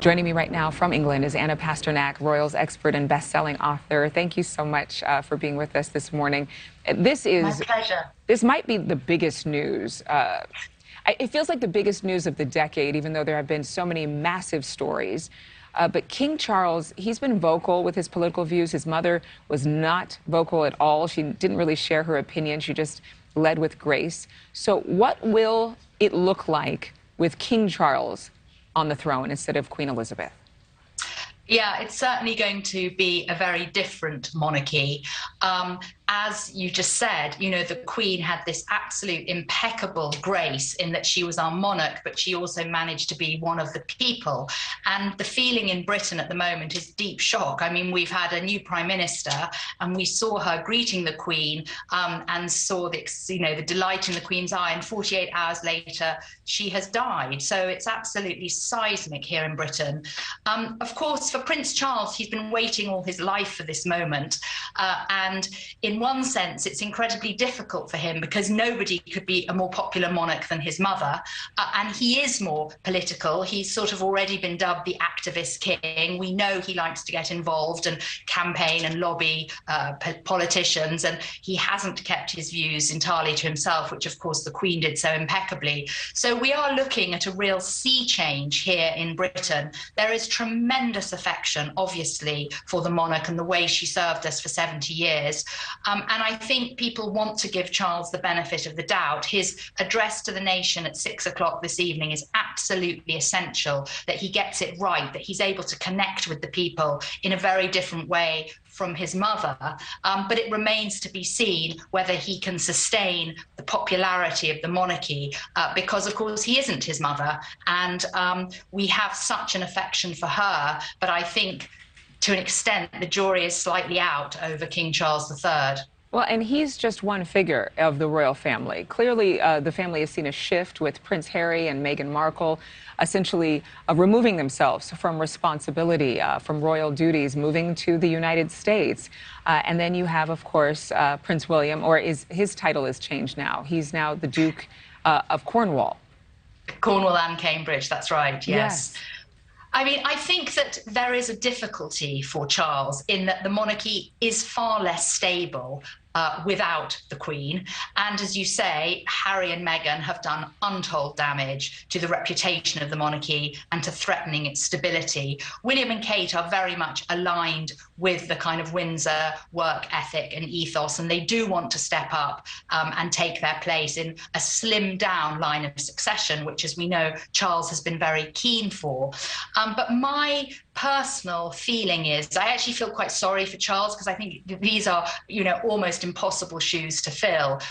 Joining me right now from England is Anna Pasternak, Royals expert and best-selling author. Thank you so much for being with us this morning. My pleasure. This might be the biggest news. It feels like the biggest news of the decade, even though there have been so many massive stories. But King Charles, he's been vocal with his political views. His mother was not vocal at all. She didn't really share her opinion. She just led with grace. So what will it look like with King Charles on the throne instead of Queen Elizabeth? Yeah, it's certainly going to be a very different monarchy. As you just said, you know, the Queen had this absolute impeccable grace in that she was our monarch, but she also managed to be one of the people. And the feeling in Britain at the moment is deep shock. I mean, we've had a new Prime Minister and we saw her greeting the Queen and saw the, the delight in the Queen's eye. And 48 hours later, she has died. So it's absolutely seismic here in Britain. Of course, for Prince Charles, he's been waiting all his life for this moment. And in one sense, it's incredibly difficult for him because nobody could be a more popular monarch than his mother. And he is more political. He's sort of already been dubbed the activist king. We know he likes to get involved and campaign and lobby politicians. And he hasn't kept his views entirely to himself, which, of course, the Queen did so impeccably. So we are looking at a real sea change here in Britain. There is tremendous affection, obviously, for the monarch and the way she served us for 70 years. And I think people want to give Charles the benefit of the doubt. His address to the nation at 6 o'clock this evening is absolutely essential, that he gets it right, that he's able to connect with the people in a very different way from his mother. But it remains to be seen whether he can sustain the popularity of the monarchy, because, of course, he isn't his mother. And we have such an affection for her. But I think, to an extent, the jury is slightly out over King Charles III. Well, and he's just one figure of the royal family. Clearly, the family has seen a shift with Prince Harry and Meghan Markle essentially removing themselves from responsibility, from royal duties, moving to the United States. And then you have, of course, Prince William, or his title is changed now. He's now the Duke of Cornwall. Cornwall and Cambridge, that's right, yes. I mean, I think that there is a difficulty for Charles in that the monarchy is far less stable without the Queen. And as you say, Harry and Meghan have done untold damage to the reputation of the monarchy and to threatening its stability. William and Kate are very much aligned with the kind of Windsor work ethic and ethos, and they do want to step up and take their place in a slimmed down line of succession, which, as we know, Charles has been very keen for. But my personal feeling is I actually feel quite sorry for Charles, because I think these are, almost impossible shoes to fill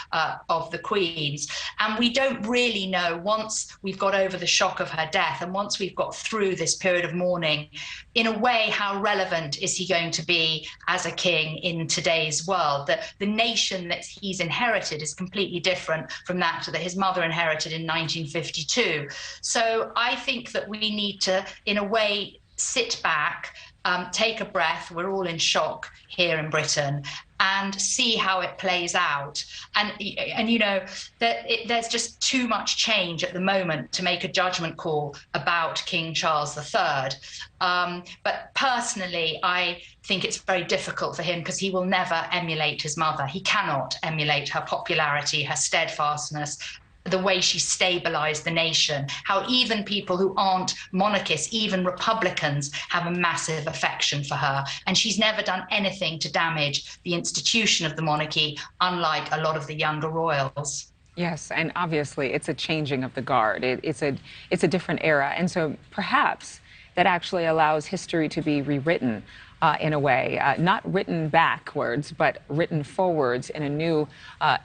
of the Queen's. And we don't really know, once we've got over the shock of her death and once we've got through this period of mourning, in a way, how relevant is he going to be as a king in today's world? That the nation that he's inherited is completely different from that his mother inherited in 1952. So I think that we need to, in a way, sit back, take a breath. We're all in shock here in Britain, and see how it plays out. And there's just too much change at the moment to make a judgment call about King Charles III. But personally, I think it's very difficult for him because he will never emulate his mother. He cannot emulate her popularity, her steadfastness, the way she stabilized the nation, how even people who aren't monarchists, even Republicans, have a massive affection for her. And she's never done anything to damage the institution of the monarchy, unlike a lot of the younger royals. Yes, and obviously it's a changing of the guard. It's a different era. And so perhaps that actually allows history to be rewritten in a way, not written backwards, but written forwards in a new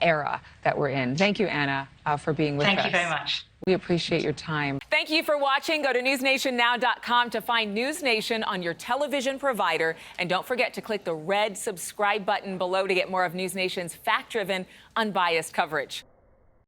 era that we're in. Thank you, Anna, for being with us. Thank you very much. We appreciate your time. Thank you for watching. Go to newsnationnow.com to find News Nation on your television provider. And don't forget to click the red subscribe button below to get more of News Nation's fact-driven, unbiased coverage.